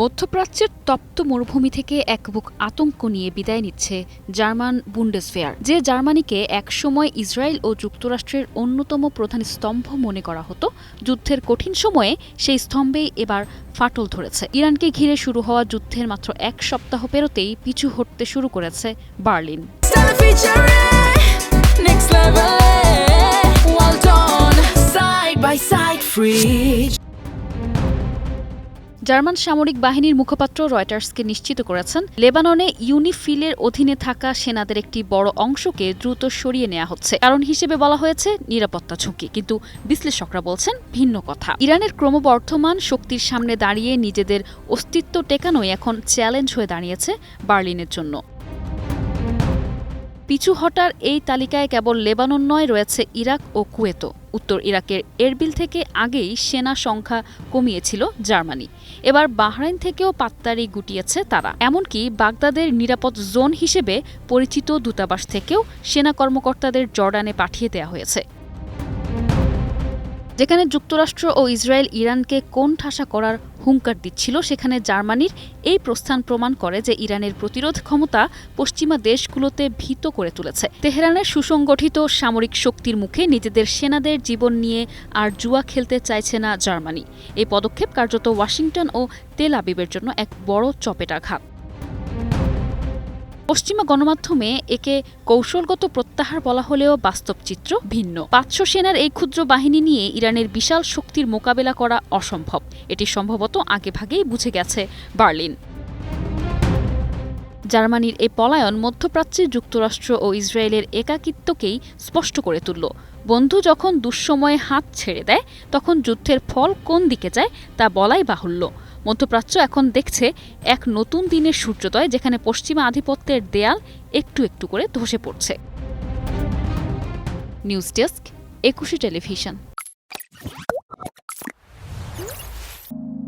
মধ্যপ্রাচ্যের তপ্ত মরুভূমি থেকে এক বুক আতঙ্ক নিয়ে বিদায় নিচ্ছে জার্মান বুন্ডেসভেয়ার, যে জার্মানিকে একসময় ইসরায়েল ও যুক্তরাষ্ট্রের অন্যতম প্রধান স্তম্ভ মনে করা হতো। যুদ্ধের কঠিন সময়ে সেই স্তম্ভেই এবার ফাটল ধরেছে। ইরানকে ঘিরে শুরু হওয়া যুদ্ধের মাত্র এক সপ্তাহ পেরোতেই পিছু হটতে শুরু করেছে বার্লিন। জার্মান সামরিক বাহিনীর মুখপাত্র রয়টার্সকে নিশ্চিত করেছেন, লেবাননে ইউনিফিলের অধীনে থাকা সেনাদের একটি বড় অংশকে দ্রুত সরিয়ে নেওয়া হচ্ছে। কারণ হিসেবে বলা হয়েছে নিরাপত্তা ঝুঁকি, কিন্তু বিশ্লেষকরা বলছেন ভিন্ন কথা। ইরানের ক্রমবর্ধমান শক্তির সামনে দাঁড়িয়ে নিজেদের অস্তিত্ব টেকানোই এখন চ্যালেঞ্জ হয়ে দাঁড়িয়েছে বার্লিনের জন্য। পিছু হটার এই তালিকায় কেবল লেবানন নয়, রয়েছে ইরাক ও কুয়েতও। উত্তর ইরাকের এরবিল থেকে আগেই সেনা সংখ্যা কমিয়েছিল জার্মানি। এবার বাহরাইন থেকেও পাত্তারি গুটিয়েছে তারা। এমনকি বাগদাদের নিরাপদ জোন হিসেবে পরিচিত দূতাবাস থেকেও সেনা কর্মকর্তাদের জর্ডানে পাঠিয়ে দেওয়া হয়েছে। যেখানে যুক্তরাষ্ট্র ও ইসরায়েল ইরানকে কোণঠাসা করার হুঙ্কার দিচ্ছিল, সেখানে জার্মানির এই প্রস্থান প্রমাণ করে যে ইরানের প্রতিরোধ ক্ষমতা পশ্চিমা দেশগুলোতে ভীত করে তুলেছে। তেহরানের সুসংগঠিত সামরিক শক্তির মুখে নিজেদের সেনাদের জীবন নিয়ে আর জুয়া খেলতে চাইছে না জার্মানি। এই পদক্ষেপ কার্যত ওয়াশিংটন ও তেল আবিবের জন্য এক বড় চপেটাঘাত। পশ্চিমা গণমাধ্যমে একে কৌশলগত প্রত্যাহার বলা হলেও বাস্তব চিত্র ভিন্ন। ৫০০ সেনার এই ক্ষুদ্র বাহিনী নিয়ে ইরানের বিশাল শক্তির মোকাবেলা করা অসম্ভব। এটি সম্ভবত আগেভাগেই বুঝে গেছে বার্লিন। জার্মানির এই পলায়ন মধ্যপ্রাচ্যে যুক্তরাষ্ট্র ও ইসরায়েলের একাকিত্বকেই স্পষ্ট করে তুলল। বন্ধু যখন দুঃসময়ে হাত ছেড়ে দেয়, তখন যুদ্ধের ফল কোন দিকে যায় তা বলাই বাহুল্য। মধ্যপ্রাচ্য এখন দেখছে এক নতুন দিনের সূর্যোদয়, যেখানে পশ্চিমা আধিপত্যের দেয়াল একটু একটু করে ধসে পড়ছে। নিউজ ডেস্ক, একুশে টেলিভিশন।